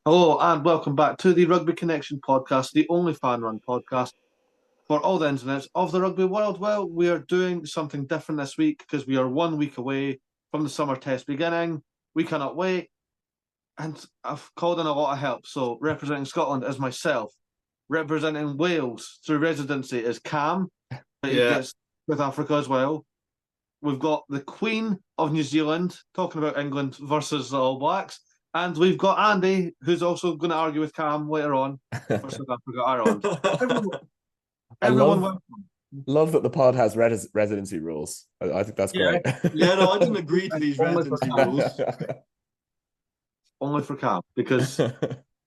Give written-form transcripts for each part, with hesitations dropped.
Hello and welcome back to the Rugby Connection podcast, the only fan-run podcast for all the internets of the rugby world. Well, we are doing something different this week because we are 1 week away from the summer test beginning. We cannot wait, and I've called in a lot of help. So representing Scotland is myself. Representing Wales through residency is Cam, but he gets with Africa as well. We've got the Queen of New Zealand talking about England versus the All Blacks. And we've got Andy, who's also going to argue with Cam later on for South Africa, Ireland. Everyone love that the pod has residency rules. I think that's great. Yeah, no, I didn't agree to these residency rules. Only for Cam, because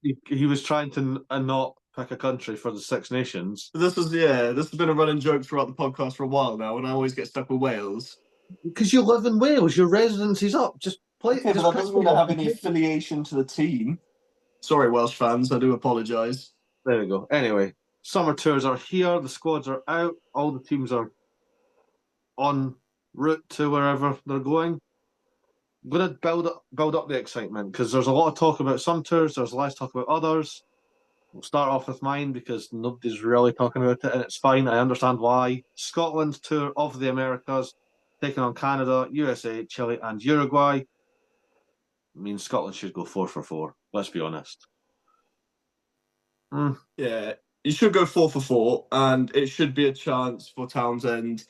he was trying to not pick a country for the Six Nations. This has been a running joke throughout the podcast for a while now, and I always get stuck with Wales. Because you live in Wales, your residency's up. Just play. Okay, but that doesn't mean I have any affiliation to the team. Sorry, Welsh fans, I do apologise. There we go. Anyway, summer tours are here. The squads are out. All the teams are en route to wherever they're going. I'm going to build up the excitement because there's a lot of talk about some tours. There's less talk about others. We'll start off with mine because nobody's really talking about it, and it's fine. I understand why. Scotland's tour of the Americas, taking on Canada, USA, Chile, and Uruguay. I mean, Scotland should go 4 for 4. Let's be honest. Yeah, you should go 4 for 4, and it should be a chance for Townsend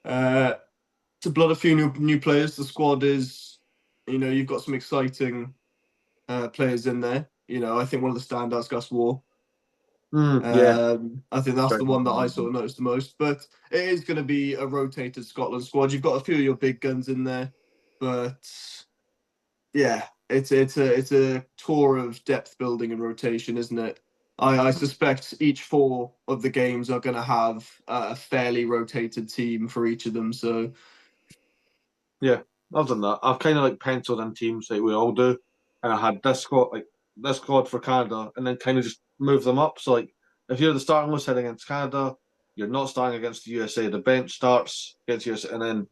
to blood a few new players. The squad is, you've got some exciting players in there. I think one of the standouts, Gus War. I think that's the one that I sort of noticed the most. But it is going to be a rotated Scotland squad. You've got a few of your big guns in there, but yeah, it's a tour of depth building and rotation, isn't it? I suspect each 4 of the games are going to have a fairly rotated team for each of them. So yeah, I've done that. I've kind of penciled in teams like we all do, and I had this squad for Canada, and then kind of just move them up. So if you're the starting list heading against Canada, you're not starting against the USA. The bench starts against USA, and then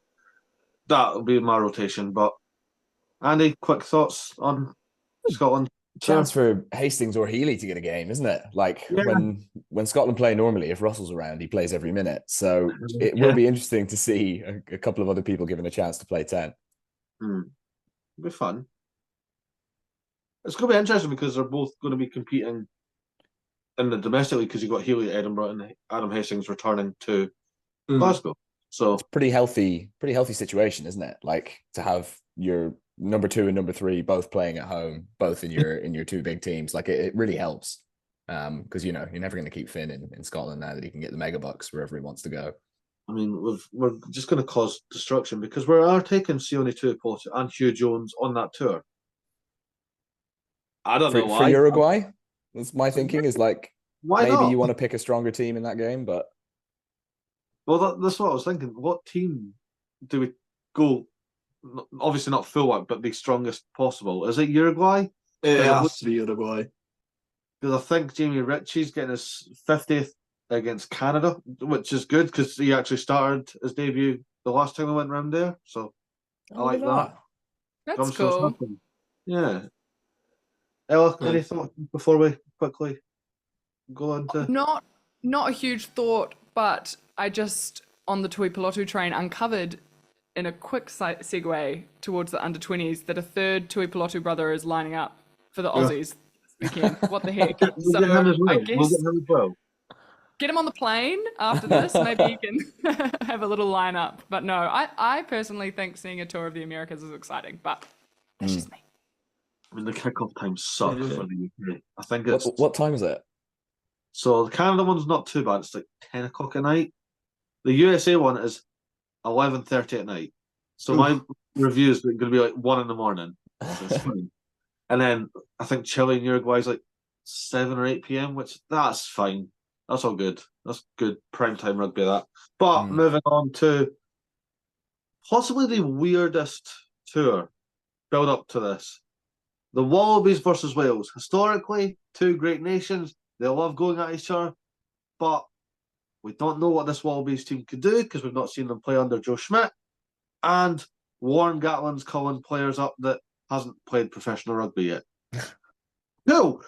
that will be my rotation. But Andy, quick thoughts on Scotland? Chance for Hastings or Healy to get a game, isn't it? When Scotland play normally, if Russell's around, he plays every minute. So it will be interesting to see a couple of other people given a chance to play 10. It'll be fun. It's going to be interesting because they're both going to be competing in the domestic league because you've got Healy at Edinburgh and Adam Hastings returning to Glasgow. So it's pretty healthy situation, isn't it? To have your number 2 and number 3 both playing at home, both in your 2 big teams. It really helps because you're never going to keep Finn in Scotland now that he can get the mega bucks wherever he wants to go. I mean, we're just going to cause destruction because we are taking Sione Tuipulotu and Hugh Jones on that tour. I don't know why. For Uruguay, that's my thinking is why maybe not? you want to pick a stronger team in that game, but that's what I was thinking. What team do we go? Obviously not full out, but the strongest possible. Is it Uruguay? It has to be Uruguay. Because I think Jamie Ritchie's getting his 50th against Canada, which is good because he actually started his debut the last time we went round there. So I like that. That's cool. Yeah. Ella, any thoughts before we quickly go into? Not a huge thought, but I just, on the Tuipulotu train, uncovered in a quick segue towards the under-20s that a third Tuipulotu brother is lining up for the Aussies this weekend. What the heck? So I guess get him on the plane after this. Maybe you can have a little lineup. But no, I personally think seeing a tour of the Americas is exciting, but that's just me. I mean, the kickoff times suck for the UK. I think it's... What time is it? So the Canada one's not too bad. It's 10 o'clock at night. The USA one is 11:30 at night. So my review is going to be 1 in the morning. So it's fine. And then I think Chile and Uruguay is like 7 or 8 p.m., which that's fine. That's all good. That's good primetime rugby, that. But moving on to possibly the weirdest tour build up to this. The Wallabies versus Wales. Historically, two great nations. They love going at each other. But we don't know what this Wallabies team could do because we've not seen them play under Joe Schmidt. And Warren Gatland's calling players up that hasn't played professional rugby yet. No,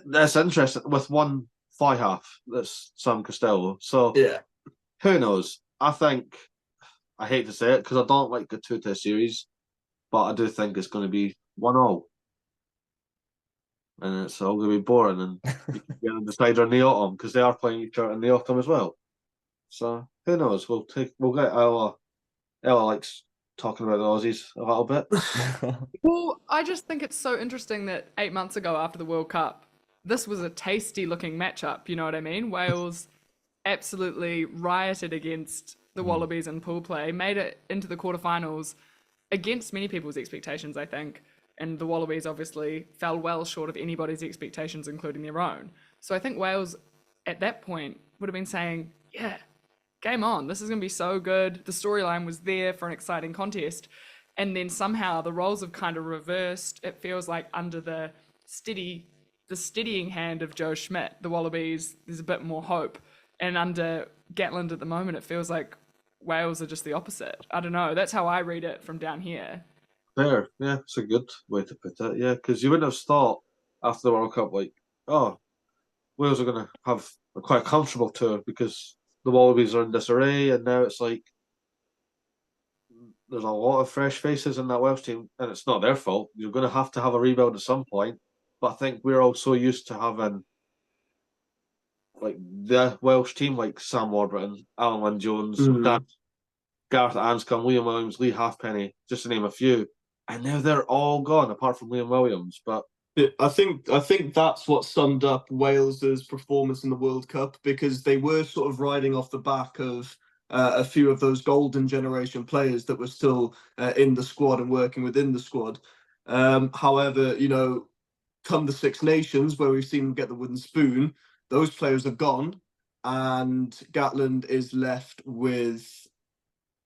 that's interesting. With one fly half, that's Sam Costello. So Yeah. Who knows? I think, I hate to say it because I don't like the two-test series, but I do think it's going to be 1-1. And it's all going to be boring, and you can get a decider in the autumn because they are playing each other in the autumn as well. So who knows? We'll get Ella. Ella likes talking about the Aussies a little bit. Well, I just think it's so interesting that 8 months ago after the World Cup, this was a tasty looking matchup. You know what I mean? Wales absolutely rioted against the Wallabies in pool play, made it into the quarterfinals against many people's expectations, I think. And the Wallabies obviously fell well short of anybody's expectations, including their own. So I think Wales at that point would have been saying, yeah, game on. This is going to be so good. The storyline was there for an exciting contest. And then somehow the roles have kind of reversed. It feels like under the steadying hand of Joe Schmidt, the Wallabies, there's a bit more hope. And under Gatland at the moment, it feels like Wales are just the opposite. I don't know. That's how I read it from down here. Fair, yeah, it's a good way to put it. Yeah, because you wouldn't have thought after the World Cup, like, oh, Wales are going to have a quite comfortable tour because the Wallabies are in disarray, and now it's like there's a lot of fresh faces in that Welsh team, and it's not their fault. You're going to have a rebuild at some point, but I think we're also used to having like the Welsh team, like Sam Warburton, Alan Wynne Jones, Gareth Anscombe, Liam Williams, Lee Halfpenny, just to name a few. And now they're all gone, apart from Liam Williams. But I think that's what summed up Wales's performance in the World Cup, because they were sort of riding off the back of a few of those golden generation players that were still in the squad and working within the squad. However, come the Six Nations, where we've seen them get the wooden spoon, those players are gone, and Gatland is left with,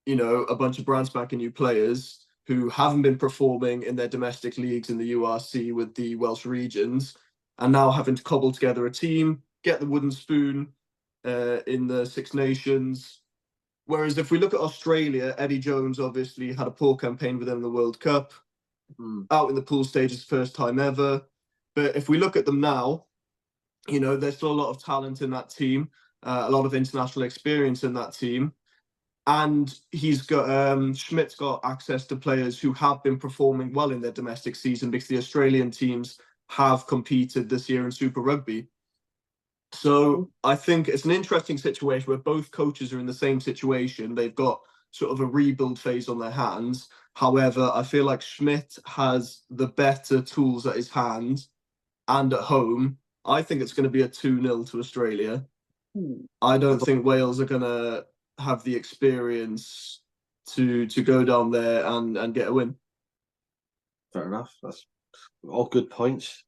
a bunch of brand spanking new players who haven't been performing in their domestic leagues in the URC with the Welsh regions, and now having to cobble together a team, get the wooden spoon in the Six Nations. Whereas if we look at Australia, Eddie Jones obviously had a poor campaign with them in the World Cup, out in the pool stages, first time ever. But if we look at them now, there's still a lot of talent in that team, a lot of international experience in that team. And he's got Schmidt's got access to players who have been performing well in their domestic season, because the Australian teams have competed this year in Super Rugby. So I think it's an interesting situation where both coaches are in the same situation. They've got sort of a rebuild phase on their hands. However, I feel like Schmidt has the better tools at his hand, and at home, I think it's going to be a 2-0 to Australia. I don't think Wales are going to have the experience to go down there and get a win. fair enough. That's all good points.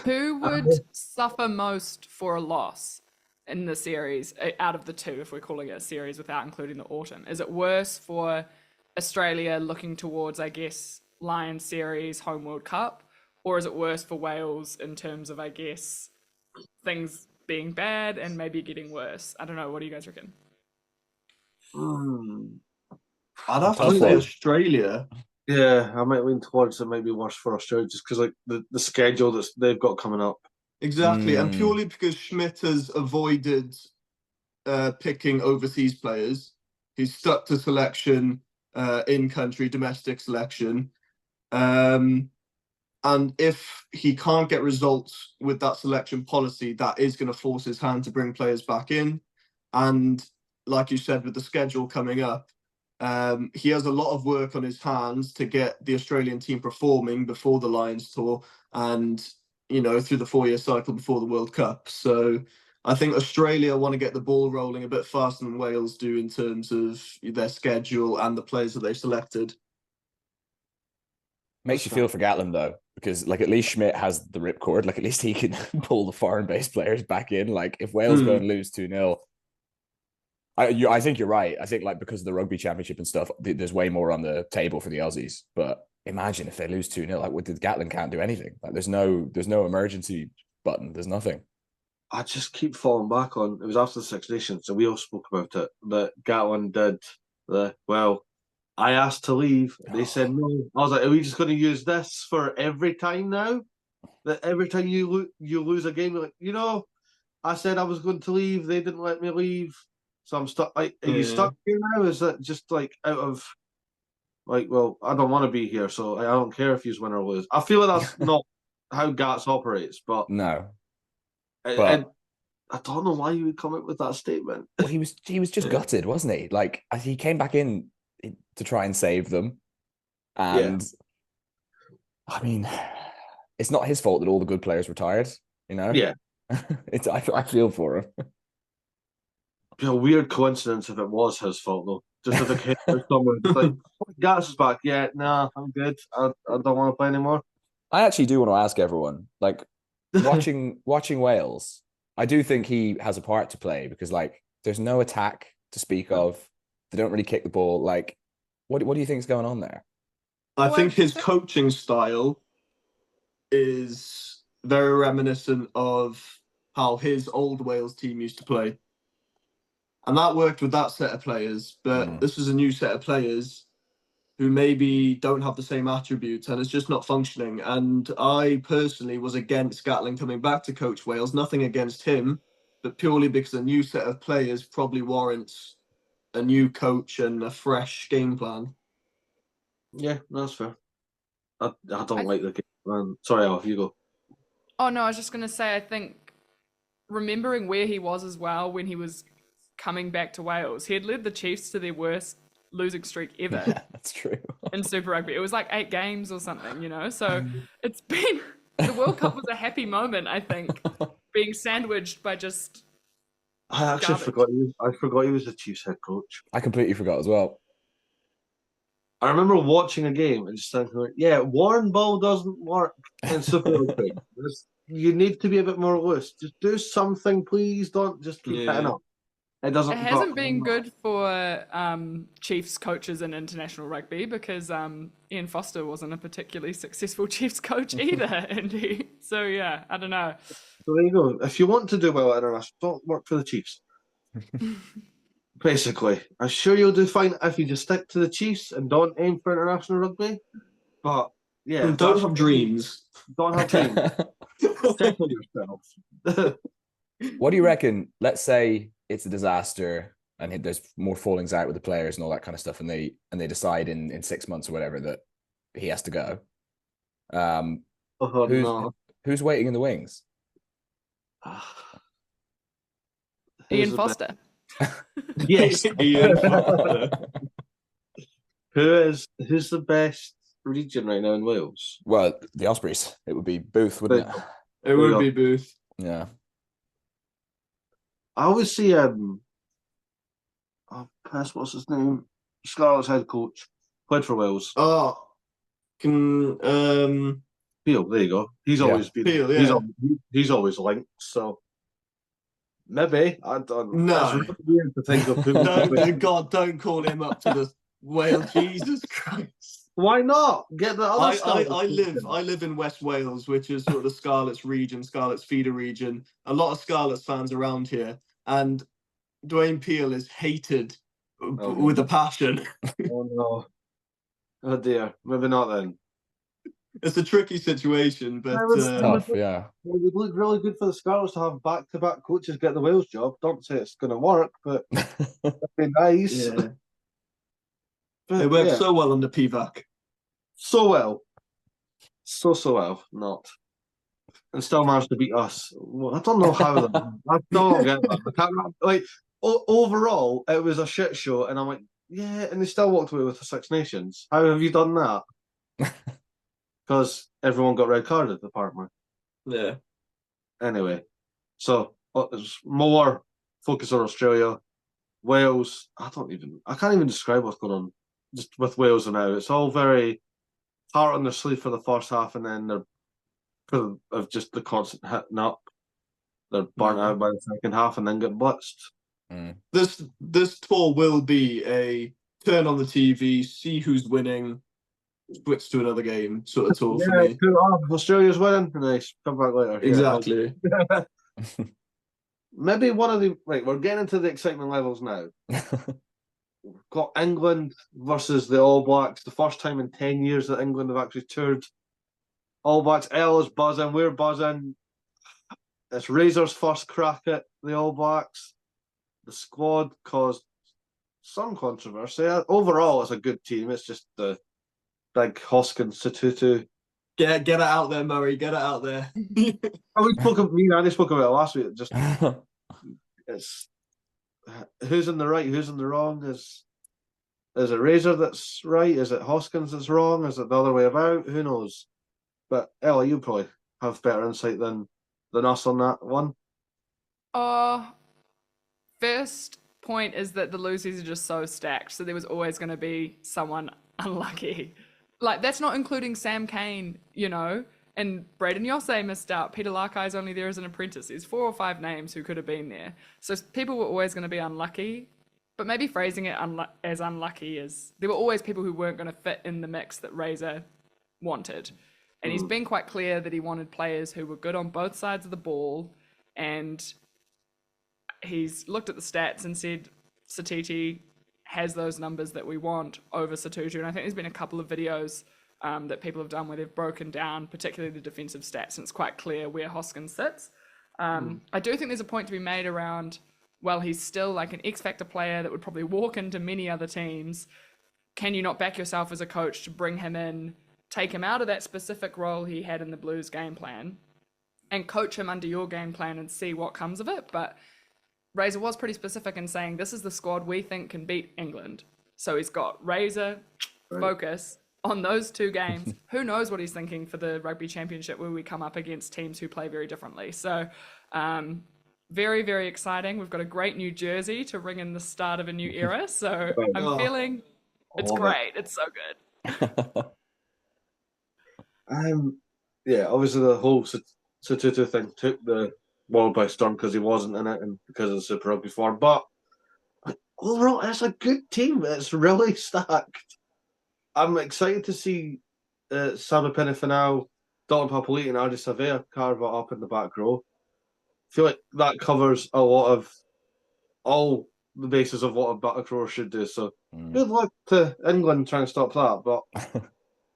Who would suffer most for a loss in the series out of the two, if we're calling it a series without including the autumn? Is it worse for Australia looking towards, I guess, Lions series, home World Cup? Or is it worse for Wales in terms of, I guess, things being bad and maybe getting worse? I don't know. What do you guys reckon? I'd have to say Australia. Yeah, I might lean towards it might be worse for Australia just because the schedule that they've got coming up. Exactly, and purely because Schmidt has avoided picking overseas players. He's stuck to selection, in-country, domestic selection. And if he can't get results with that selection policy, that is going to force his hand to bring players back in. And like you said, with the schedule coming up, he has a lot of work on his hands to get the Australian team performing before the Lions tour and, through the 4-year cycle before the World Cup. So I think Australia want to get the ball rolling a bit faster than Wales do in terms of their schedule and the players that they've selected. Makes you feel for Gatland though, because like at least Schmidt has the ripcord. Like at least he can pull the foreign-based players back in. Like if Wales go and lose 2-0, I think you're right. I think like because of the rugby championship and stuff, there's way more on the table for the Aussies. But imagine if they lose 2-0, like with the Gatland can't do anything. Like there's no emergency button. There's nothing. I just keep falling back on. It was after the Six Nations, so we all spoke about it. That Gatland did I asked to leave. They said no. I was like, are we just going to use this for every time now? That every time you lose a game, you're like, I said I was going to leave. They didn't let me leave. So I'm stuck. Like, are you stuck here now? Is that just like out of like, well, I don't want to be here, so I don't care if you win or lose. I feel like that's not how GATS operates, but no. I don't know why you would come up with that statement. Well, he was just gutted, wasn't he? Like he came back in to try and save them, and I mean, it's not his fault that all the good players retired. Yeah, I feel for him. It'd be a weird coincidence if it was his fault though. Just if it came from someone like GATS is back. Yeah, nah, I'm good. I don't want to play anymore. I actually do want to ask everyone, like watching Wales. I do think he has a part to play because like there's no attack to speak of. They don't really kick the ball. Like, what do you think is going on there? I think his coaching style is very reminiscent of how his old Wales team used to play. And that worked with that set of players, but this is a new set of players who maybe don't have the same attributes and it's just not functioning. And I personally was against Gatland coming back to coach Wales, nothing against him, but purely because a new set of players probably warrants a new coach and a fresh game plan. Yeah, that's fair. I don't like the game plan. Sorry, off you go. Oh no, I was just gonna say I think remembering where he was as well when he was coming back to Wales, he had led the Chiefs to their worst losing streak ever. Yeah, that's true. In Super Rugby. It was like 8 games or something, So it's been the World Cup was a happy moment, I think, being sandwiched by just I actually forgot he was the Chiefs head coach. I completely forgot as well. I remember watching a game and just thinking, like, yeah, Warren ball doesn't work in Super Rugby. You need to be a bit more loose. Just do something, please. Don't just keep hitting up. It hasn't been good for Chiefs coaches in international rugby because Ian Foster wasn't a particularly successful Chiefs coach either, and so yeah, I don't know. So there you go. If you want to do well at international, don't work for the Chiefs. Basically, I'm sure you'll do fine if you just stick to the Chiefs and don't aim for international rugby. But yeah, don't have dreams. Don't have dreams. Check on yourself. What do you reckon? Let's say it's a disaster and there's more fallings out with the players and all that kind of stuff, and they decide in 6 months or whatever that he has to go. Who's waiting in the wings? Ian Foster. Yes. Ian Foster. Who's the best region right now in Wales? Well, the Ospreys. It would be Booth, wouldn't it? It would be Booth. Yeah. I always see what's his name? Scarlet's head coach. Played for Wales. Peel, there you go. He's always been Peel, yeah. He's always linked, so maybe. I don't know. No. It's really weird to think of who don't call him up to the Wales. Jesus Christ. Why not? Get the other stuff. I live in West Wales, which is sort of the Scarlets region, Scarlets feeder region. A lot of Scarlets fans around here, and Dwayne Peel is hated with a passion. Oh no! Oh dear. Maybe not then. It's a tricky situation, but tough. Yeah. It would look really good for the Scarlets to have back-to-back coaches get the Wales job. Don't say it's going to work, but it'd be nice. Yeah. It worked so well under PVAC. So well. So well. Not. And still managed to beat us. Well, I don't know how. I don't get that. Overall, it was a shit show, and I'm like, yeah, and they still walked away with the Six Nations. How have you done that? Because everyone got red carded, apparently. Yeah. Anyway, so there's more focus on Australia. Wales, I can't even describe what's going on just with Wales now. It's all very heart on their sleeve for the first half, and then they're because of just the constant hitting up. They're burnt out by the second half and then get blitzed. This tour will be a turn on the TV, see who's winning, switch to another game sort of tour for me. Australia's winning. Nice. Come back later. Exactly. Yeah. Maybe one of the we're getting into the excitement levels now. We've got England versus the All Blacks. The first time in 10 years that England have actually toured. All Blacks. L is buzzing. We're buzzing. It's Razor's first crack at the All Blacks. The squad caused some controversy. Overall, it's a good team. It's just the big Hoskins Satutu. Get it out there, Murray. Get it out there. Me and Andy spoke about it last week. Just it's who's in the right, who's in the wrong. Is it Razor that's right? Is it Hoskins that's wrong? Is it the other way about? Who knows? But Ella, you probably have better insight than us on that one. First point is that the Lucies are just so stacked, so there was always going to be someone unlucky. Like, that's not including Sam Cane, and Braden Yosse missed out. Peter Larkey's only there as an apprentice. There's 4 or 5 names who could have been there. So people were always going to be unlucky, but maybe phrasing it as unlucky is there were always people who weren't going to fit in the mix that Razor wanted. And he's been quite clear that he wanted players who were good on both sides of the ball, and he's looked at the stats and said Satiti has those numbers that we want over Satutu. And I think there's been a couple of videos that people have done where they've broken down, particularly the defensive stats, and it's quite clear where Hoskins sits. I do think there's a point to be made around, well, he's still like an X-Factor player that would probably walk into many other teams. Can you not back yourself as a coach to bring him in, take him out of that specific role he had in the Blues game plan, and coach him under your game plan and see what comes of it? But Razor was pretty specific in saying this is the squad we think can beat England. So he's got Razor focus on those 2 games. Who knows what he's thinking for the Rugby Championship where we come up against teams who play very differently. So very, very exciting. We've got a great new jersey to ring in the start of a new era. So I'm feeling it's great. It's so good. Obviously the whole Satutu thing took the world by storm because he wasn't in it and because of the Super Rugby form. But overall, it's a good team. It's really stacked. I'm excited to see Saba Penifinal, Dalton Papali'i, and Ardi Savea carve it up in the back row. I feel like that covers a lot of all the bases of what a back row should do. So good luck to England trying to stop that. But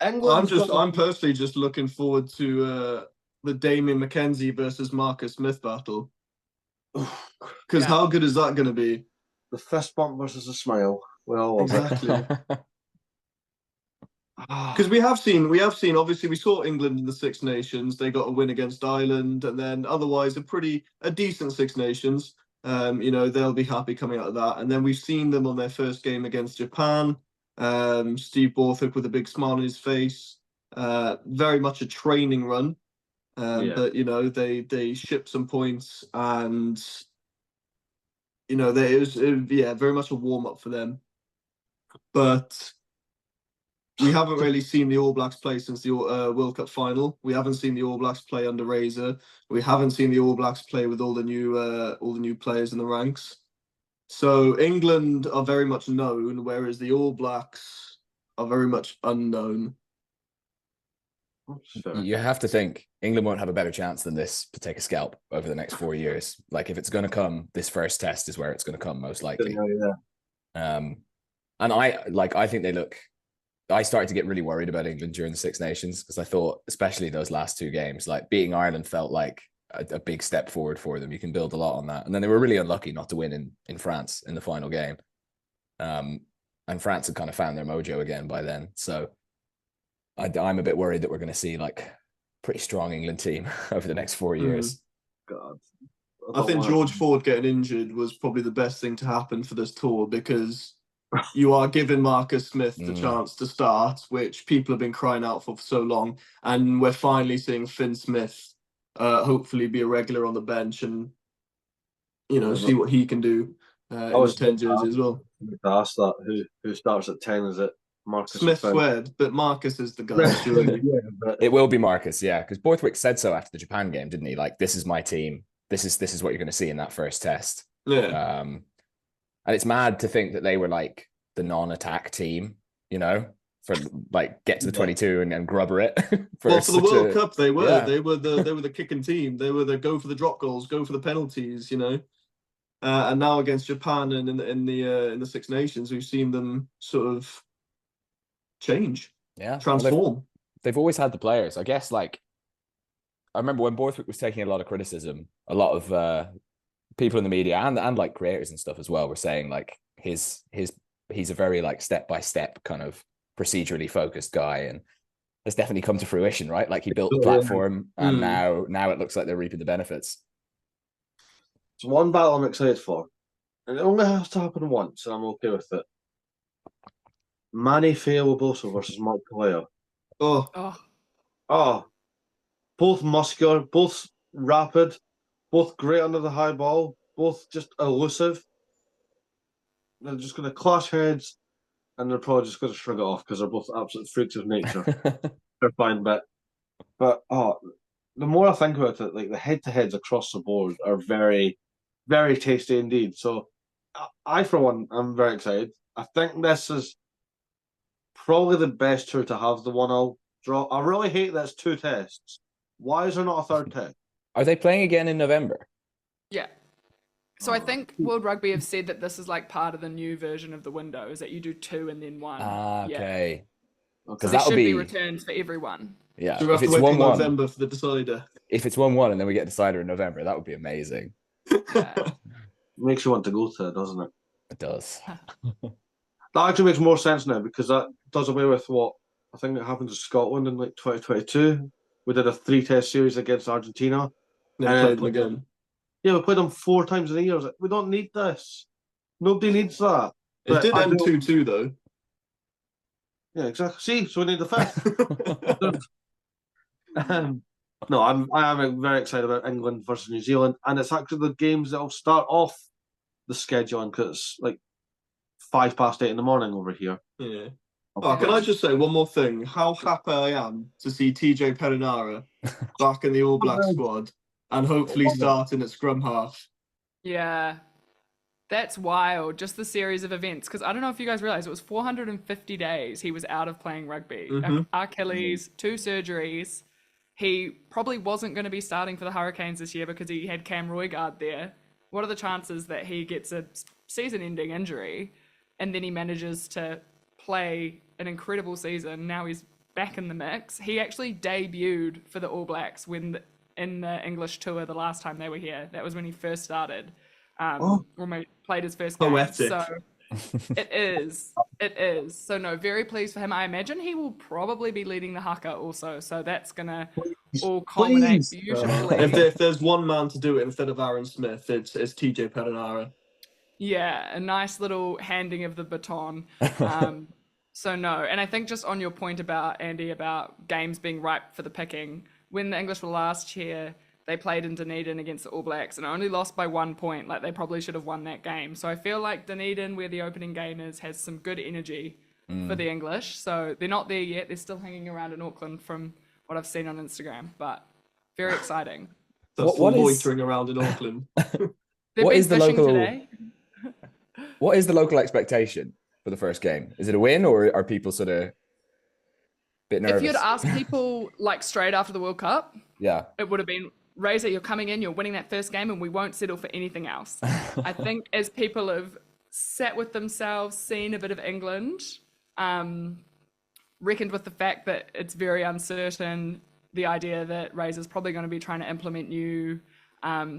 England, I'm personally just looking forward to the Damien McKenzie versus Marcus Smith battle. Because how good is that going to be? The fist bump versus a smile. Well, exactly. Because we have seen. Obviously, we saw England in the Six Nations. They got a win against Ireland, and then otherwise a decent Six Nations. They'll be happy coming out of that. And then we've seen them on their first game against Japan. Steve Borthwick with a big smile on his face. Very much a training run. But they shipped some points, and it was very much a warm up for them. But we haven't really seen the All Blacks play since the World Cup final. We haven't seen the All Blacks play under Razor. We haven't seen the All Blacks play with all the new players in the ranks. So England are very much known, whereas the All Blacks are very much unknown. You have to think England won't have a better chance than this to take a scalp over the next 4 years. Like, if it's going to come, this first test is where it's going to come most likely. And I think they look. I started to get really worried about England during the Six Nations because I thought, especially those last 2 games, like beating Ireland felt like a big step forward for them. You can build a lot on that. And then they were really unlucky not to win in France in the final game. And France had kind of found their mojo again by then. So I'm a bit worried that we're going to see like a pretty strong England team over the next 4 years. God. I think George Ford getting injured was probably the best thing to happen for this tour, because you are giving Marcus Smith the chance to start, which people have been crying out for so long. And we're finally seeing Finn Smith hopefully be a regular on the bench and, see what he can do in the 10 jersey as well. To ask that, who starts at 10? Is it Marcus Smith defend. sweared, but Marcus is the guy. Surely. Yeah, but It will be Marcus, yeah, because Borthwick said so after the Japan game, didn't he? Like, this is my team. This is what you're going to see in that first test. Yeah. And it's mad to think that they were like the non-attack team, you know, for like get to the 22 and grubber it. Well, for the World Cup, they were. Yeah. They were the kicking team. They were the go for the drop goals, go for the penalties. You know. And now against Japan and in the Six Nations, we've seen them sort of change, transform. Well, they've always had the players. I guess, like, I remember when Borthwick was taking a lot of criticism, a lot of people in the media and like creators and stuff as well were saying like he's a very like step-by-step kind of procedurally focused guy, and it's definitely come to fruition, right? Like, he built the platform and now it looks like they're reaping the benefits. it's one battle I'm excited for. And it only has to happen once, and I'm okay with it. Manny Feawaboso versus Mark Kaleo. Oh, Both muscular, both rapid, both great under the high ball, both just elusive. They're just going to clash heads, and they're probably just going to shrug it off because they're both absolute freaks of nature. They're fine, but the more I think about it, like the head-to-heads across the board are very, very tasty indeed. So I, for one, I'm very excited. I think this is probably the best tour to have the 1-0 draw. I really hate that it's 2 tests. Why is there not a third test? Are they playing again in November? Yeah. So I think World Rugby have said that this is like part of the new version of the window, is that you do 2 and then 1. Okay. Because There that'll should be returns for everyone. Yeah. so we have If to it's wait till 1-1, November for the decider. if it's 1-1 and then we get a decider in November, that would be amazing. Yeah. Makes you want to go to it, doesn't it? It does. That actually makes more sense now because that does away with what I think it happened to Scotland in like 2022. We did a 3-test series against Argentina. Then played them again. Yeah, we played them 4 times in a year. I was like, we don't need this. Nobody needs that. It But did I end do- 2-2 though. Yeah, exactly. See, so we need the 5th. No, I am very excited about England versus New Zealand, and it's actually the games that will start off the scheduling because it's like 8:05 in the morning over here. Yeah. Oh, can I just say one more thing? How happy I am to see TJ Perinara back in the All Black squad and hopefully starting at scrum half. Yeah. That's wild. Just the series of events. Because I don't know if you guys realize it was 450 days he was out of playing rugby. Achilles, 2 surgeries. He probably wasn't going to be starting for the Hurricanes this year because he had Cam Roigard there. What are the chances that he gets a season-ending injury and then he manages to play an incredible season? Now he's back in the mix. He actually debuted for the All Blacks in the English tour the last time they were here. That was when he first started. Or played his first game. Poetic. So it is. So no, very pleased for him. I imagine he will probably be leading the haka also. So that's gonna all culminate beautifully. If there's one man to do it instead of Aaron Smith, it's TJ Perinara. Yeah, a nice little handing of the baton. So no, and I think just on your point about Andy about games being ripe for the picking, when the English were last here, they played in Dunedin against the All Blacks and only lost by 1 point. Like, they probably should have won that game. So I feel like Dunedin, where the opening game is, has some good energy for the English. So they're not there yet. They're still hanging around in Auckland from what I've seen on Instagram, but very exciting. That's What is- loitering around in Auckland. They've What been is the fishing local- today. What is the local expectation for the first game? Is it a win, or are people sort of a bit nervous? If you'd asked people like straight after the World Cup, Yeah. it would have been, Razor, you're coming in, you're winning that first game, and we won't settle for anything else. I think as people have sat with themselves, seen a bit of England, reckoned with the fact that it's very uncertain, the idea that Razor's probably going to be trying to implement new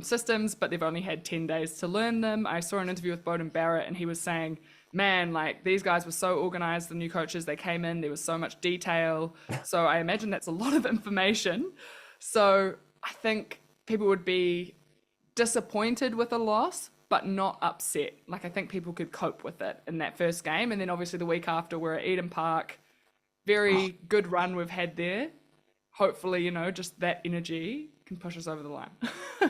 systems, but they've only had 10 days to learn them. I saw an interview with Bowden Barrett, and he was saying, man, like, these guys were so organized, the new coaches, they came in, there was so much detail. So I imagine that's a lot of information. So I think people would be disappointed with a loss, but not upset. Like, I think people could cope with it in that first game. And then obviously the week after, we're at Eden Park. Very good run we've had there. Hopefully, you know, just that energy can push us over the line. I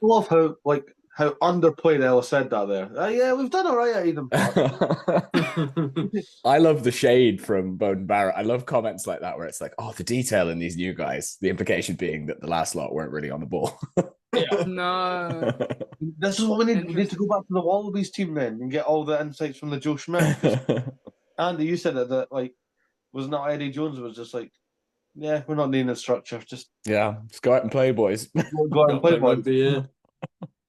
love how, like, how underplayed Ella said that there. Yeah, we've done all right at Eden Park. I love the shade from Bowden Barrett. I love comments like that where it's like, oh, the detail in these new guys. The implication being that the last lot weren't really on the ball. No. This is what we need. We need to go back to the Wallabies team then and get all the insights from the Joe Schmidt. 'Cause Andy, you said that like was not Eddie Jones was just like, yeah, we're not needing a structure. Just Yeah, let's go out and play, boys. go out and play, boys. rugby, yeah.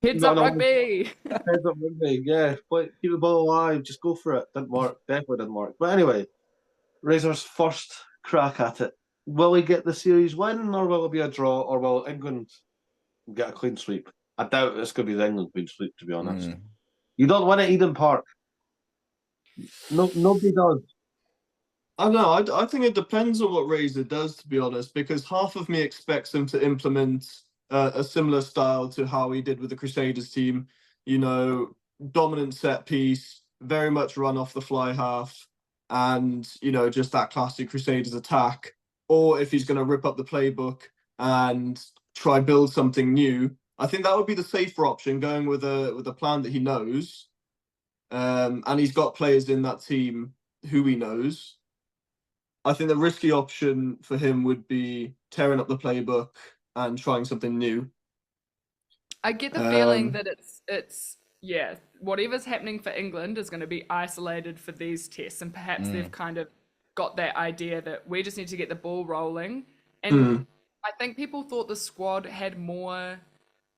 Heads up rugby. Heads up rugby, yeah. Keep the ball alive. Just go for it. Didn't work. Definitely didn't work. But anyway, Razor's first crack at it. Will he get the series win, or will it be a draw, or will England get a clean sweep? I doubt it's going to be the England clean sweep, to be honest. You don't win at Eden Park. No, nobody does. I don't know. I think it depends on what Razor does, to be honest, because half of me expects him to implement a similar style to how he did with the Crusaders team. You know, dominant set piece, very much run off the fly half, and, you know, just that classic Crusaders attack. Or if he's going to rip up the playbook and try build something new, I think that would be the safer option, going with a plan that he knows. And he's got players in that team who he knows. I think the risky option for him would be tearing up the playbook and trying something new. I get the feeling that it's whatever's happening for England is going to be isolated for these tests, and perhaps they've kind of got that idea that we just need to get the ball rolling. And I think people thought the squad had more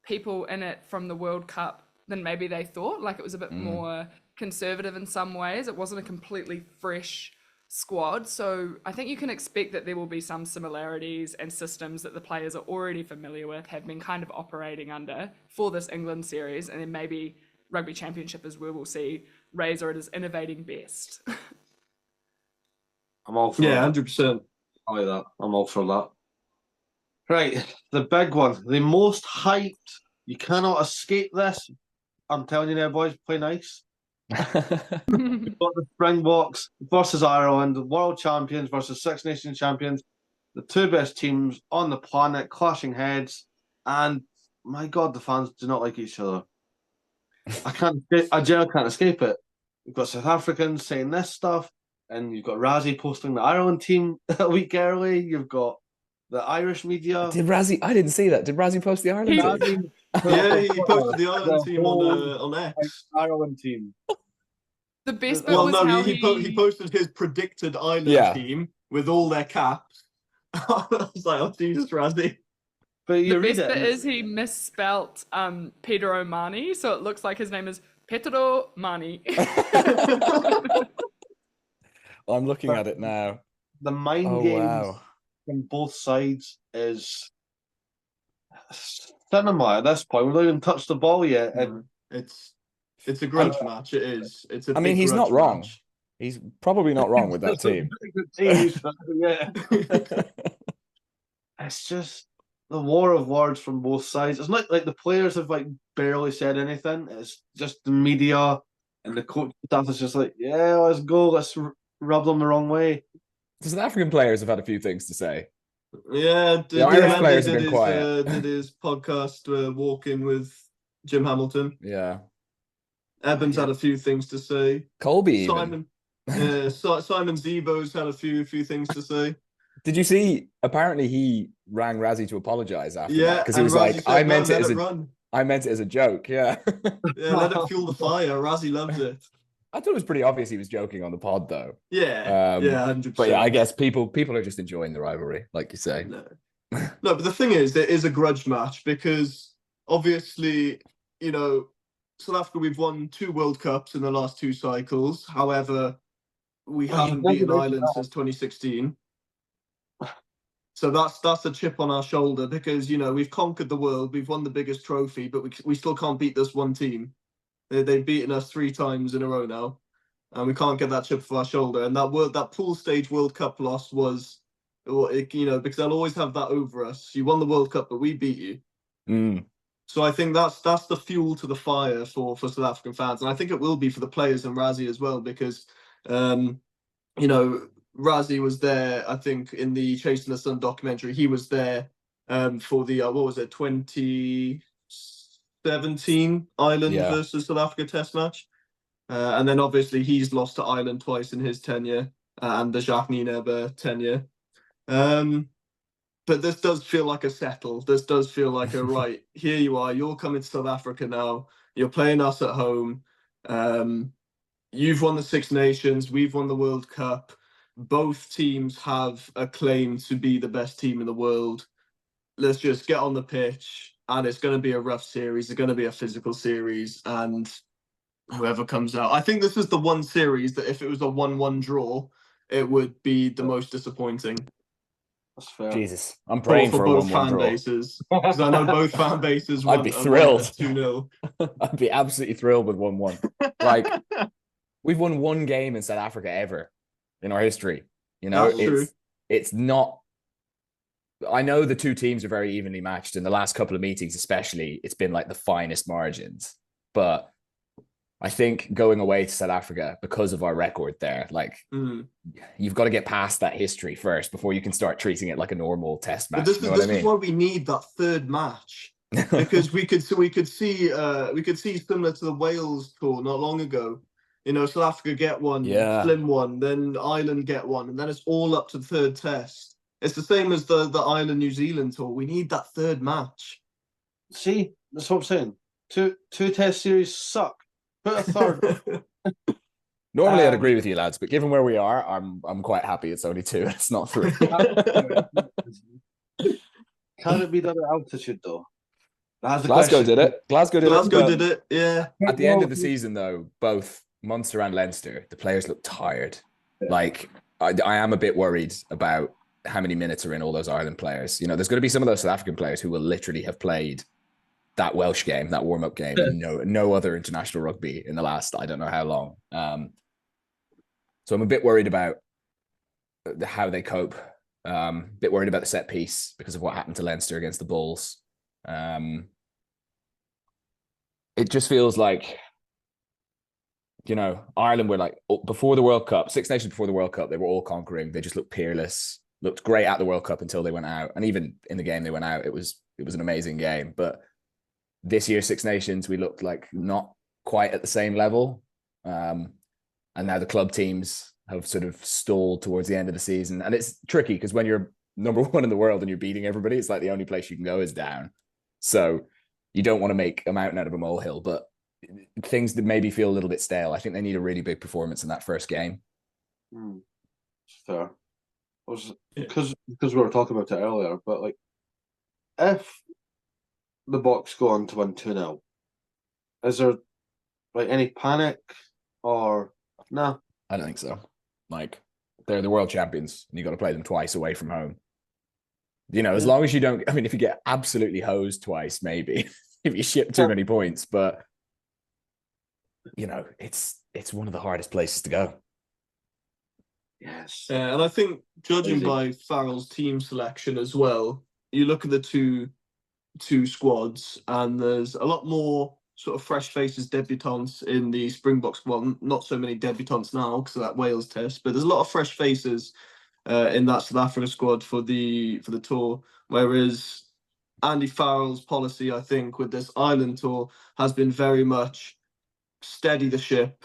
people in it from the World Cup than maybe they thought. Like, it was a bit more conservative in some ways. It wasn't a completely fresh squad. So I think you can expect that there will be some similarities and systems that the players are already familiar with, have been kind of operating under for this England series. And then maybe Rugby Championship is where we'll see Razor at his innovating best. I'm all for Yeah, that. 100%. I like that. I'm all for that. Right, the big one, the most hyped. You cannot escape this. I'm telling you now, boys, play nice. We've got the Springboks versus Ireland, the world champions versus Six Nations champions, the two best teams on the planet, clashing heads, and my God, the fans do not like each other. I generally can't escape it. You've got South Africans saying this stuff, and you've got Razzie posting the Ireland team a week early. You've got the Irish media. Did Razzie? I didn't see that. Did Razzie post the Ireland team? Yeah, he posted the Ireland team on X. Ireland team. The best bit was how he posted his predicted Ireland team with all their caps. I was like, oh, Jesus, Razzie. But the best bit is he misspelt Pedro Mani, so it looks like his name is Pedro Mani. I'm looking at it now. The mind games from both sides is cinema at this point. We've not even touched the ball yet. And it's a grudge match. It is. It's a. I mean, he's not wrong. He's probably not wrong with that team. It's just the war of words from both sides. It's not like the players have like barely said anything. It's just the media and the coach staff is just like, yeah, let's go. Let's rub them the wrong way. The South African players have had a few things to say. Yeah, the Irish players have been quiet. Did his podcast Walking with Jim Hamilton. Yeah. Evans had a few things to say. Colby Simon Zebo's had a few things to say. Did you see? Apparently, he rang Razzie to apologize after that because he was Razzie like, said, "I meant it as a joke." Yeah. Yeah, let it fuel the fire. Razzie loves it. I thought it was pretty obvious he was joking on the pod, though. Yeah, 100%. But yeah, I guess people are just enjoying the rivalry, like you say. No, but the thing is, it is a grudge match because obviously, you know, South Africa, we've won 2 World Cups in the last 2 cycles. However, we haven't beaten Ireland since 2016. So that's a chip on our shoulder because, you know, we've conquered the world, we've won the biggest trophy, but we still can't beat this one team. They've beaten us 3 times in a row now, and we can't get that chip off our shoulder. And that pool stage World Cup loss was, you know, because they'll always have that over us. You won the World Cup, but we beat you. So I think that's the fuel to the fire for South African fans, and I think it will be for the players and Razzie as well because, you know, Razzie was there. I think in the Chasing the Sun documentary, he was there for the 2017 2017 Ireland Yeah. versus South Africa test match. And then obviously he's lost to Ireland twice in his tenure, and the Jacques Nienaber tenure. But this does feel like a settle. This does feel like a right, here you are, you're coming to South Africa now, you're playing us at home. You've won the Six Nations, we've won the World Cup. Both teams have a claim to be the best team in the world. Let's just get on the pitch, and it's going to be a rough series. It's going to be a physical series, and whoever comes out. I think this is the one series that if it was a 1-1 draw, it would be the most disappointing. That's fair. Jesus, I'm praying for a both 1-1 fan draw. bases, because I know both fan bases I'd want be a thrilled. 2-0. I'd be absolutely thrilled with 1-1. Like, we've won one game in South Africa ever in our history. You know, That's true. it's not. I know the two teams are very evenly matched. In the last couple of meetings, especially, it's been like the finest margins. But I think going away to South Africa, because of our record there, like you've got to get past that history first before you can start treating it like a normal test match. But this is why we need that third match, because we could see similar to the Wales tour not long ago. You know, South Africa get one, slim one, then Ireland get one, and then it's all up to the third test. It's the same as the Ireland New Zealand tour. We need that third match. See, that's what I'm saying. Two test series suck. Put a third. Normally, I'd agree with you, lads, but given where we are, I'm quite happy it's only 2. It's not 3. Can it be done at altitude though? Glasgow did it. Glasgow did it. Yeah. At the end of the season, though, both Munster and Leinster, the players look tired. Yeah. Like, I am a bit worried about how many minutes are in all those Ireland players. You know, there's going to be some of those South African players who will literally have played that Welsh game, that warm-up game, and no other international rugby in the last, I don't know how long. So I'm a bit worried about how they cope. A bit worried about the set piece because of what happened to Leinster against the Bulls. It just feels like, you know, Ireland were like, before the World Cup, Six Nations before the World Cup, they were all conquering. They just looked peerless, looked great at the World Cup until they went out. And even in the game they went out, it was an amazing game. But this year, Six Nations, we looked like not quite at the same level. And now the club teams have sort of stalled towards the end of the season. And it's tricky because when you're number 1 in the world and you're beating everybody, it's like the only place you can go is down. So you don't want to make a mountain out of a molehill, but things that maybe feel a little bit stale. I think they need a really big performance in that first game. Fair. Because we were talking about it earlier, but like, if the Boks go on to win 2-0, is there like any panic or no? I don't think so. Like, they're the world champions and you got to play them twice away from home. You know, as long as you don't, I mean, if you get absolutely hosed twice, maybe if you ship too many points, but you know, it's one of the hardest places to go. Yes. And I think judging by Farrell's team selection as well, you look at the two squads and there's a lot more sort of fresh faces, debutants in the Springbok squad. Not so many debutants now because of that Wales test, but there's a lot of fresh faces in that South Africa squad for the tour. Whereas Andy Farrell's policy, I think, with this Ireland tour has been very much steady the ship.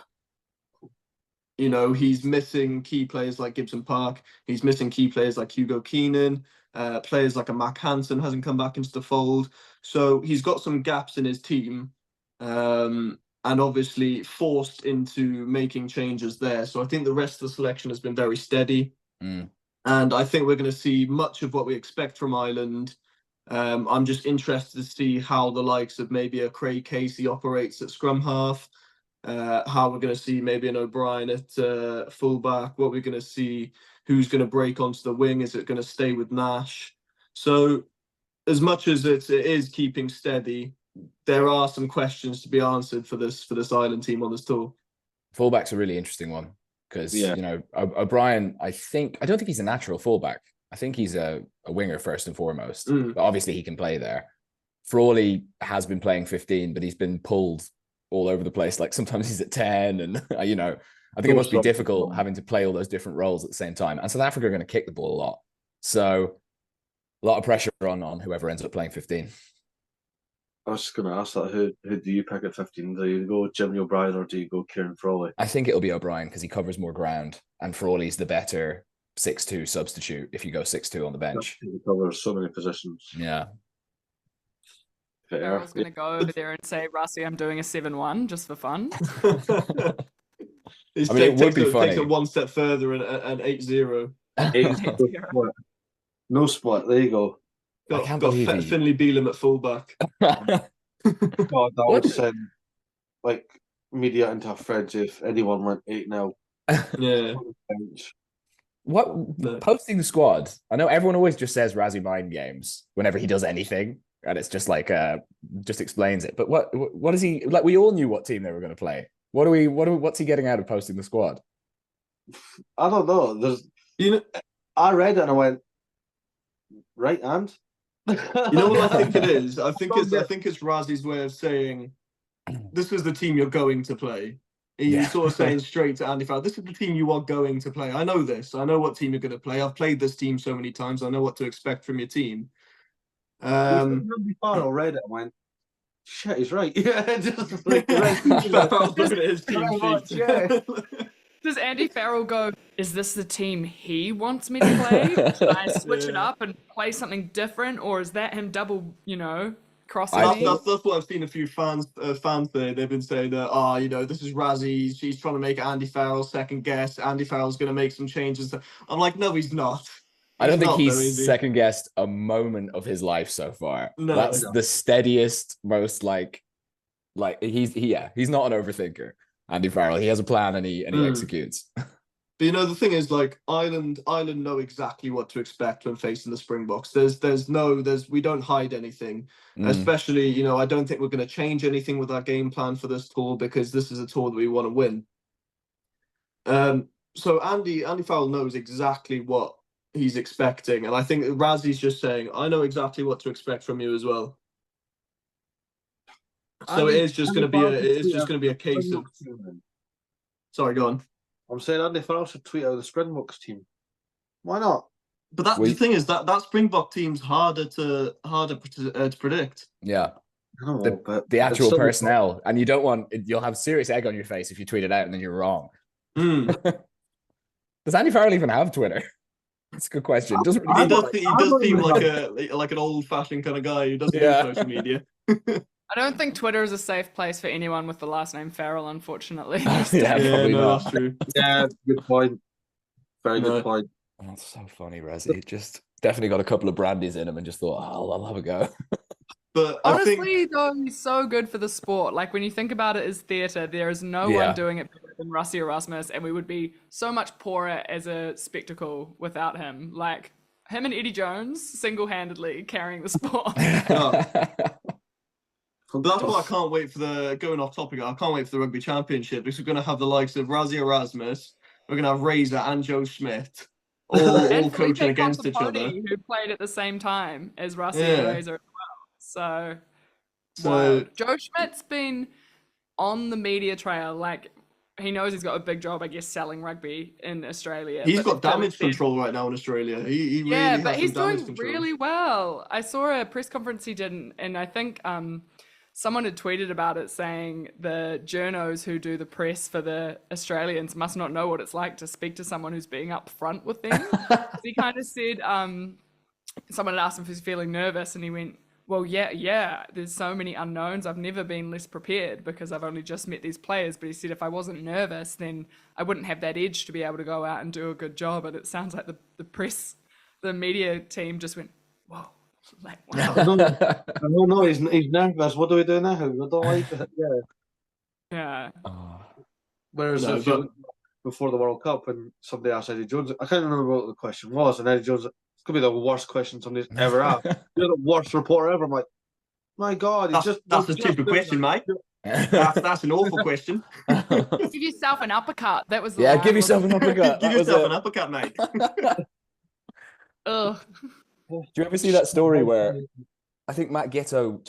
You know, he's missing key players like Gibson Park. He's missing key players like Hugo Keenan. Players like a Mac Hansen hasn't come back into the fold. So he's got some gaps in his team. And obviously forced into making changes there. So I think the rest of the selection has been very steady. And I think we're going to see much of what we expect from Ireland. I'm just interested to see how the likes of maybe a Craig Casey operates at scrum half, how we're going to see maybe an O'Brien at fullback, what we're going to see, who's going to break onto the wing, is it going to stay with Nash? So as much as it is keeping steady, there are some questions to be answered for this Ireland team on this tour. Fullback's a really interesting one because, you know, O'Brien, I don't think he's a natural fullback. I think he's a winger first and foremost. But obviously he can play there. Frawley has been playing 15, but he's been pulled all over the place. Like sometimes he's at 10 and, you know, I think it must be difficult having to play all those different roles at the same time. And South Africa are going to kick the ball a lot. So a lot of pressure on whoever ends up playing 15. was just going to ask that. Who do you pick at 15? Do you go Jimmy O'Brien or do you go Kieran Frawley? I think it'll be O'Brien because he covers more ground, and Frawley's the better 6'2" substitute if you go 6'2" on the bench. He covers so many positions. Yeah. Darryl's going to go over there and say, Rusty, I'm doing a 7-1 just for fun. It would be funny. Takes it one step further and 8-0. 8-0. No split. There you go. I can't Got believe Finley Beelum at fullback. God, that would send like media into a frenzy if anyone went 8-0. Yeah. Posting the squad? I know everyone always just says Razzie mind games whenever he does anything, and it's just like just explains it. But what is he like? We all knew what team they were going to play. What's he getting out of posting the squad? I don't know. I read it and I went, right, and you know what I think it is? I think it's Razzie's way of saying this is the team you're going to play. He's sort of saying straight to Andy Farrell, this is the team you are going to play. I know this. I know what team you're going to play. I've played this team so many times. I know what to expect from your team. Andy Farrell read it and went, shit, he's right. Yeah, just like Does Andy Farrell go, is this the team he wants me to play? Should I switch it up and play something different? Or is that him double, crossing me? That's what I've seen a few fans say. They've been saying that, this is Razzie. She's trying to make Andy Farrell second guess. Andy Farrell's going to make some changes. I'm like, no, he's not. I don't think he's second guessed a moment of his life so far. No, that's the steadiest, most he's not an overthinker. Andy Farrell, he has a plan and he executes. But the thing is, Ireland know exactly what to expect when facing the Springboks. We don't hide anything. Especially, I don't think we're going to change anything with our game plan for this tour because this is a tour that we want to win. So Andy Farrell knows exactly what he's expecting, and I think Razzie's just saying, I know exactly what to expect from you as well. So it is just going to be a case of. Sorry, go on. I'm saying Andy Farrell should tweet out the Springboks team. Why not? But the thing is that Springbok team's harder to predict. Yeah. But the actual personnel, and you'll have serious egg on your face if you tweet it out and then you're wrong. Does Andy Farrell even have Twitter? That's a good question. He does seem like an old-fashioned kind of guy who doesn't use social media. I don't think Twitter is a safe place for anyone with the last name Farrell, unfortunately. Probably not. That's true. Yeah, good point. Very good point. That's so funny, Razzie. Just definitely got a couple of brandies in him and just thought, I'll have a go. But honestly, though, he's so good for the sport. Like, when you think about it as theatre, there is no one doing it better than Rusty Erasmus, and we would be so much poorer as a spectacle without him. Like, him and Eddie Jones single-handedly carrying the sport. But that's why I can't wait for going off topic, I can't wait for the Rugby Championship because we're going to have the likes of Razzie Erasmus, we're going to have Razor and Joe Schmidt all coaching against each other. Who played at the same time as Rusty and Razor as well. So Joe Schmidt's been on the media trail. Like, he knows he's got a big job, I guess, selling rugby in Australia. He's got damage control right now in Australia. He really but he's doing control. really well. I saw a press conference he did, and I think someone had tweeted about it saying the journos who do the press for the Australians must not know what it's like to speak to someone who's being upfront with them. He kind of said, someone had asked him if he's feeling nervous, and he went, well, yeah, there's so many unknowns. I've never been less prepared because I've only just met these players. But he said if I wasn't nervous, then I wouldn't have that edge to be able to go out and do a good job. And it sounds like the press, the media team just went, whoa. Like, wow. No, he's nervous. What do we do now? I don't like it. Yeah. Whereas before the World Cup, when somebody asked Eddie Jones, I can't remember what the question was, and Eddie Jones, it's going to be the worst question somebody's ever asked. You're the worst reporter ever. I'm like, my God, that's a stupid question, mate. That's an awful question. Give yourself an uppercut. That was give yourself an uppercut. Give yourself an uppercut, mate. Ugh. Do you ever see that story where I think Matt Ghetto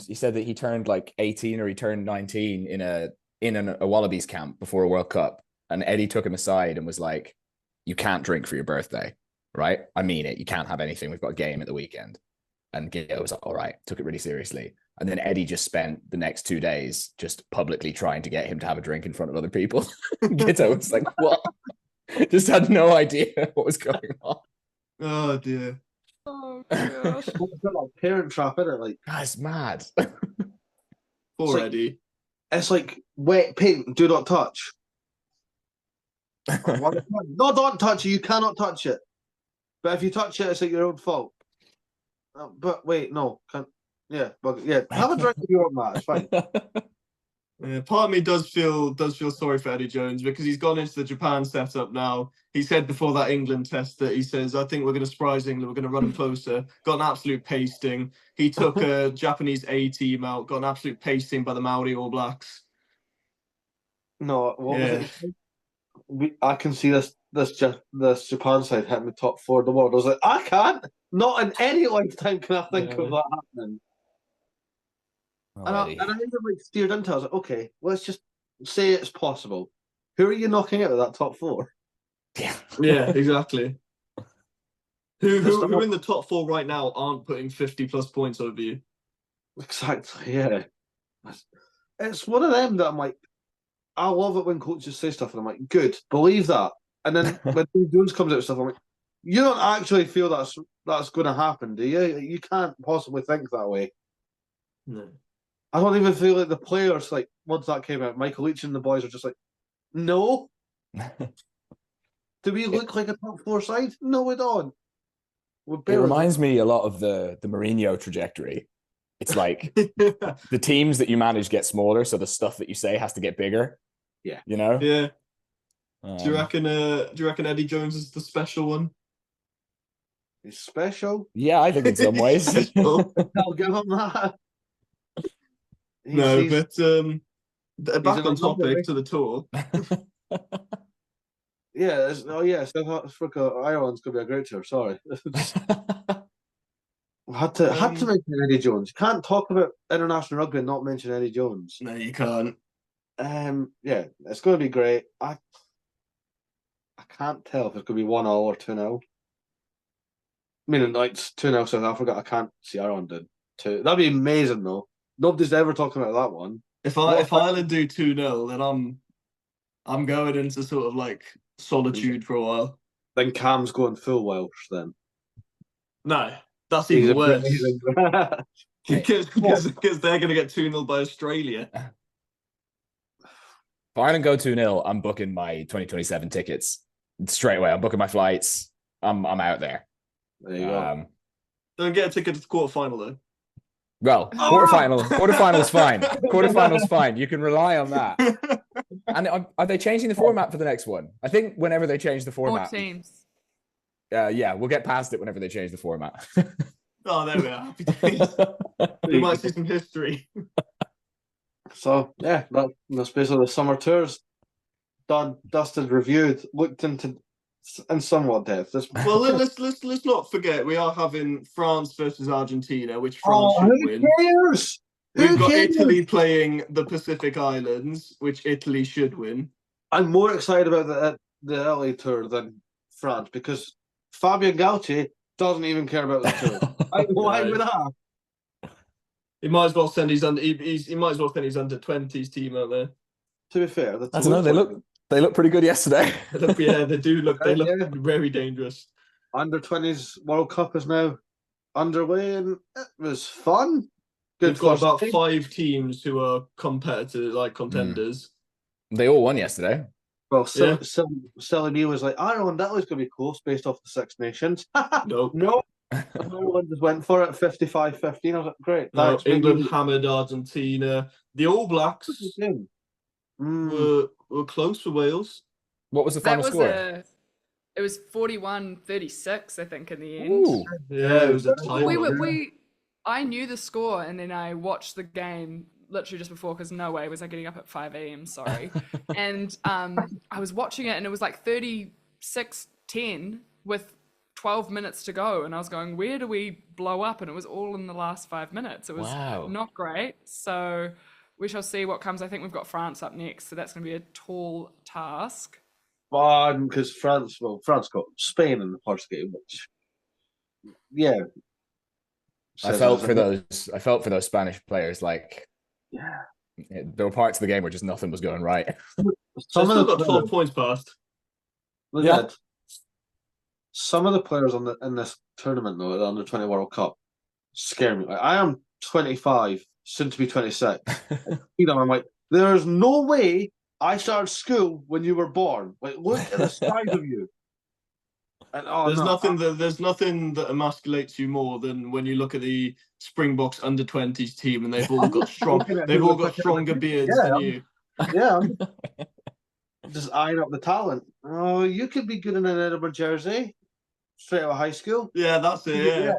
he said that he turned like 18 or he turned 19 in a Wallabies camp before a World Cup, and Eddie took him aside and was like, you can't drink for your birthday, right? I mean it. You can't have anything. We've got a game at the weekend. And Ghetto was like, all right, took it really seriously. And then Eddie just spent the next 2 days just publicly trying to get him to have a drink in front of other people. Gito was like, what? Just had no idea what was going on. Oh dear. Oh gosh. It's like Parent Trap, isn't it? Like, That's mad. Poor like- Eddie. it's like wet paint, do not touch. No, don't touch it. You cannot touch it. But if you touch it, it's like your own fault. But wait, no. Have a drink if you want, Matt. It's fine. Part of me does feel sorry for Eddie Jones because he's gone into the Japan setup now. He said before that England test that he says, I think we're going to surprise England. We're going to run them closer. Got an absolute pasting. He took a Japanese A team out. Got an absolute pasting by the Maori All Blacks. No, what was it? I can see this Japan side hitting the top 4 of the world. I was like, I can't. Not in any lifetime can I think of that happening. Oh, And I Eddie. even like steered into it. I was like, okay, let's just say it's possible. Who are you knocking out of that top 4? Yeah. Yeah, exactly. Who in the top 4 right now aren't putting 50+ points over you? Exactly, yeah. It's one of them that I'm like, I love it when coaches say stuff and I'm like, good, believe that. And then when Dave Jones comes out with stuff, I'm like, you don't actually feel that's going to happen, do you? You can't possibly think that way. No. I don't even feel like the players, like, once that came out, Michael Leach and the boys are just like, no. Do we look like a top 4 side? No, we don't. It reminds me a lot of the Mourinho trajectory. It's like the teams that you manage get smaller, so the stuff that you say has to get bigger. Yeah. You know? Yeah. Do you reckon Eddie Jones is the special one? He's special. Yeah, I think in some ways. Special. I'll give him that. No, He's- but back an on topic anomaly. to the tour. Yeah, South Africa, Ireland's going to be a great tour. Sorry. Had to mention Eddie Jones. You can't talk about international rugby and not mention Eddie Jones. No, you can't. Yeah, it's going to be great. I can't tell if it's going to be 1-0 or 2-0. I mean, like 2-0 South Africa. I can't see Ireland did 2. That'd be amazing, though. Nobody's ever talking about that one. If Ireland do 2-0, then I'm going into sort of like solitude for a while. Then Cam's going full Welsh. Then No, that's He's even worse. amazing. Because they're going to get 2-0 by Australia. If Ireland go 2-0, I'm booking my 2027 tickets straight away. I'm booking my flights. I'm out there. There you go. Don't get a ticket to the quarterfinal though. Well, quarterfinal's fine. Quarterfinal's fine. You can rely on that. And are they changing the format for the next one? I think whenever they change the More format. teams. Yeah, we'll get past it whenever they change the format. Oh, there we are. Happy days. We might see some history. So yeah, that's basically the summer tours. Done, dusted, reviewed, looked into in somewhat depth. Well, let's not forget we are having France versus Argentina, which France should who win. cares? We've Who got cares? Italy playing the Pacific Islands, which Italy should win. I'm more excited about the Italy tour than France because Fabio Gauci doesn't even care about the tour. Why would I? He might as well send his under. He might as well send his under-20s team out there. To be fair, the I don't know. They look pretty good yesterday. Yeah, they do look. They look Yeah. very dangerous. Under-20s World Cup is now underway, and it was fun. We've got first about game. 5 teams who are competitors, like contenders. They all won yesterday. Well, Yeah. Silly me was like, Ireland, that was going to be close based off the Six Nations. No, No. Ireland just went for it 55-15. I was like, great. no. Thanks, England baby. hammered Argentina. The All Blacks were close for Wales. What was the That final was score? it was 41-36, I think, in the end. Ooh. Yeah, it was a tight one. I knew the score, and then I watched the game literally just before because no way was I getting up at 5 a.m. Sorry, and I was watching it, and it was like 36-10 with 12 minutes to go, and I was going, where do we blow up? And it was all in the last 5 minutes. It was Wow. not great. So we shall see what comes. I think we've got France up next, so that's going to be a tall task. Fun because France got Spain in the first game, which, yeah. I felt for those Spanish players. Like, Yeah. There were parts of the game where just nothing was going right. So Some still of the got 12 points past. Yeah. Some of the players in this tournament, though, at the Under-20 World Cup, scare me. Like, I am 25, soon to be 26. I'm like, there's no way I started school when you were born. Like, look at the size of you. And, there's nothing that emasculates you more than when you look at the Springboks Under-20s team and they've all got stronger beards than you. Yeah. Just eyeing up the talent. Oh, you could be good in an Edinburgh jersey, straight out of high school. Yeah, that's it. Yeah.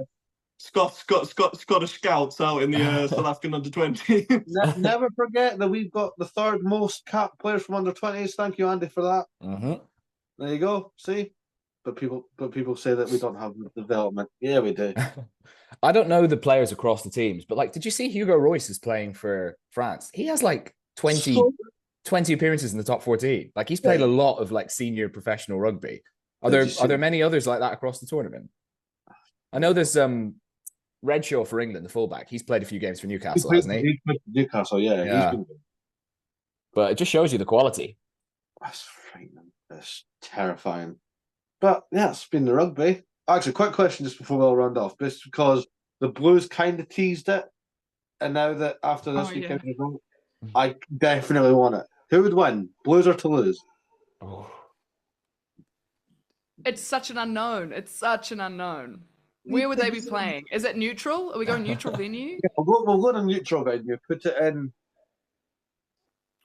Scottish scouts out in the South African Under-20. Never forget that we've got the third most capped players from Under-20s. Thank you, Andy, for that. Mm-hmm. There you go. See, but people say that we don't have development. Yeah, we do. I don't know the players across the teams, but like, did you see Hugo Royce is playing for France? He has like 20 appearances in the top 14. Like, he's played a lot of like senior professional rugby. Are there many others like that across the tournament? I know there's Redshaw for England, the fullback. He's played a few games for Newcastle, hasn't he? He's played for Newcastle, yeah. He's been good. But it just shows you the quality. That's frightening. That's terrifying. But yeah, it's been the rugby. Actually, quick question just before we all round off. Just because the Blues kind of teased it, and now that after this weekend result, I definitely want it. Who would win, Blues or Toulouse? Oh. It's such an unknown. Where would they be playing? Is it neutral? Are we going neutral venue? Yeah, we'll go to neutral venue. Put it in.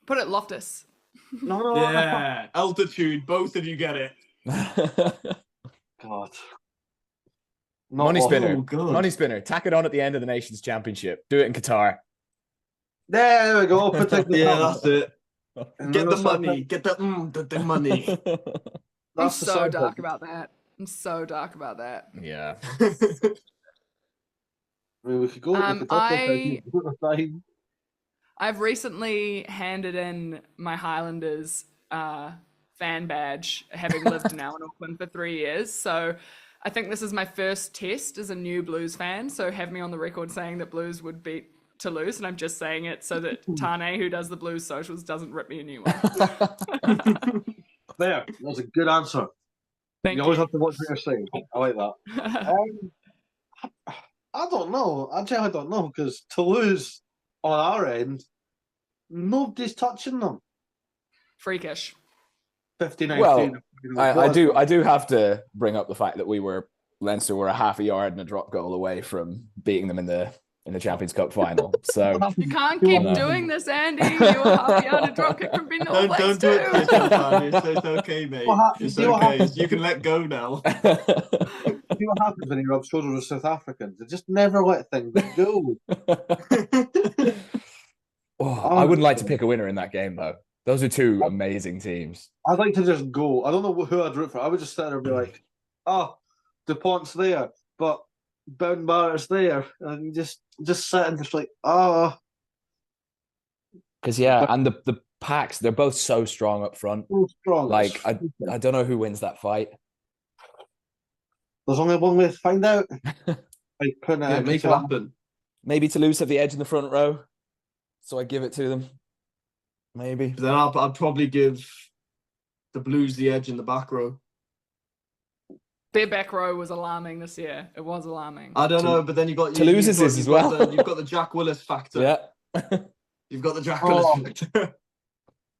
Put it Loftus. No. Yeah, altitude. Both of you get it. God. Money spinner. Oh, God. Money spinner. Tack it on at the end of the Nations Championship. Do it in Qatar. There we go. That's it. Get the money. Get the money. I'm so dark about that. Yeah. I mean, we could go. I've recently handed in my Highlanders fan badge, having lived now in Auckland for 3 years. So I think this is my first test as a new Blues fan. So have me on the record saying that Blues would beat Toulouse, and I'm just saying it so that Tane, who does the Blues socials, doesn't rip me a new one. There, that's a good answer. You always have to watch what you're saying. I like that. I don't know. I generally don't know, because Toulouse, on our end, nobody's touching them. Freakish. 59. Well, I do have to bring up the fact that Leinster were a half a yard and a drop goal away from beating them in the Champions Cup final. So you can't keep doing this, Andy. You were half a yard and drop kick from being all Don't do it, it's okay, mate. It's okay. You can let go now. See what happens when you rub shoulders with South Africans? They just never let things go. I wouldn't like to pick a winner in that game, though. Those are two amazing teams. I'd like to just go. I don't know who I'd root for. I would just sit there and be like, DuPont's there, but Bound Barrett's there. And just sit and just like, Because, and the packs, they're both so strong up front. So strong. Like, I don't know who wins that fight. There's only one way to find out. Like, make it happen. Maybe Toulouse have the edge in the front row, so I give it to them. Maybe. But then I'd probably give the Blues the edge in the back row. Their back row was alarming this year. It was alarming. I don't know, but then Toulouse's is as well. You've got the Jack Willis factor. Yeah. You've got the Jack Willis factor.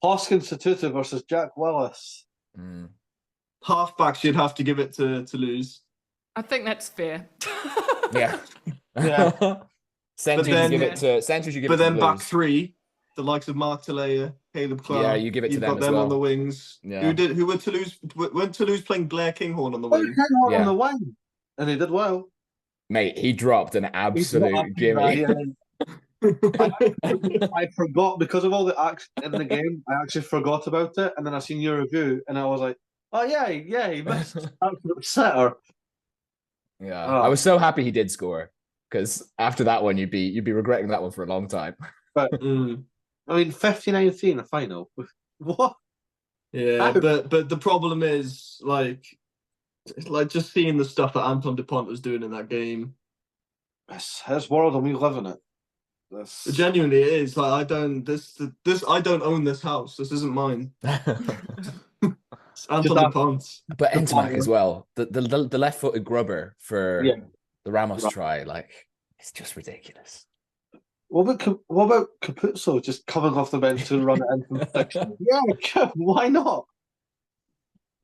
Hoskins Satutu versus Jack Willis. Halfbacks, you'd have to give it to Toulouse. I think that's fair. Yeah. Centres, you give it to. But then back three, the likes of Mark Talea, Caleb Clark. Yeah, you give it to them as well. You've got them on the wings. Yeah. Who were Toulouse? Weren't Toulouse playing Blair Kinghorn on the wing? On the wing, and he did well. Mate, he dropped an absolute gimme. I forgot, because of all the action in the game. I actually forgot about it, and then I seen your review, and I was like, "Oh yeah, he missed absolute setter." Yeah, I was so happy he did score, because after that one, you'd be regretting that one for a long time. But I mean, 59-3 in the final. What? Yeah, but the problem is like just seeing the stuff that Anton Dupont was doing in that game. It's his world and we live in it. This... Genuinely, it is. Like, I don't own this house. This isn't mine. It's Anton Ponce. But Ntamack as well. The left-footed grubber for the Ramos try, like, it's just ridiculous. What about Capuzzo just coming off the bench to run it in from section? Yeah, why not?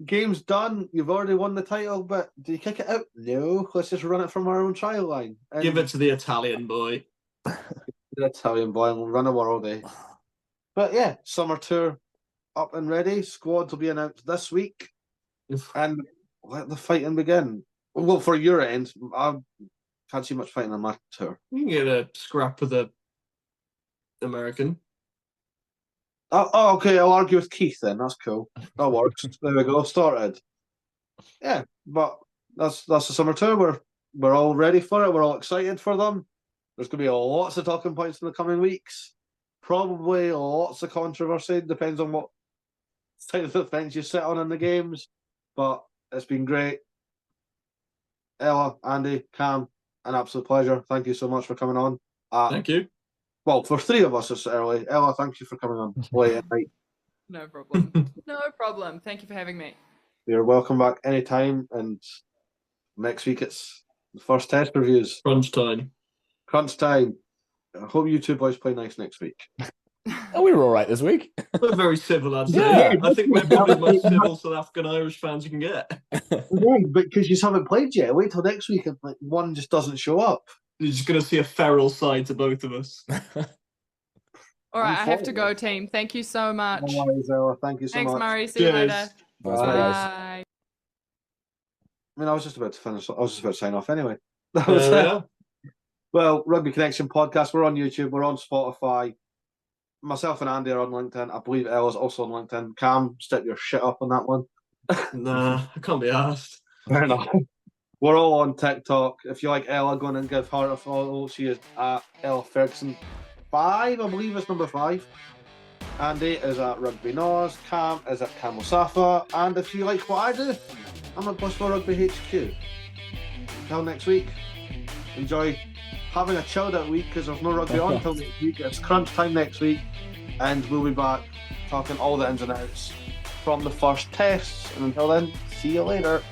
Game's done. You've already won the title, but do you kick it out? No, let's just run it from our own trial line. And give it to the Italian boy. The Italian boy, and we'll run a world, eh? But yeah, summer tour up and ready. Squads will be announced this week, and let the fighting begin. Well, for your end, I can't see much fighting on my tour. You can get a scrap with the American. Oh, okay. I'll argue with Keith then. That's cool. That works. There we go. Started. Yeah, but that's the summer tour. We're all ready for it. We're all excited for them. There's going to be lots of talking points in the coming weeks. Probably lots of controversy. Depends on what side of the fence you sit on in the games. But it's been great. Ella, Andy, Cam, an absolute pleasure. Thank you so much for coming on. Thank you. Well, for three of us this early. Ella, thank you for coming on late at night. No problem. No problem. Thank you for having me. You're welcome back anytime. And next week it's the first test reviews. Crunch time. I hope you two boys play nice next week. Oh, we were all right this week. We're very civil, I'd say. Yeah. I think we're probably the most civil South African Irish fans you can get. Yeah, because you haven't played yet. Wait till next week if one just doesn't show up. You're just going to see a feral side to both of us. All right, I have to go, team. Thank you so much. No worries, Ella. Thank you so Thanks, much. Murray. See you Cheers. later. Bye. Bye. I mean, I was just about to finish. I was just about to sign off anyway. Well, Rugby Connection podcast. We're on YouTube. We're on Spotify. Myself and Andy are on LinkedIn. I believe Ella's also on LinkedIn. Cam, step your shit up on that one. Nah, I can't be asked. Fair enough. We're all on TikTok. If you like Ella, go on and give her a follow. She is at Ella Ferguson 5, I believe it's number 5. Andy is at RugbyNause. Cam is at CamelSafa. And if you like what I do, I'm at BlissfulRugby HQ. Until next week, enjoy having a chilled out week because there's no rugby on until next week. It's crunch time next week, and we'll be back talking all the ins and outs from the first tests. And until then, see you later.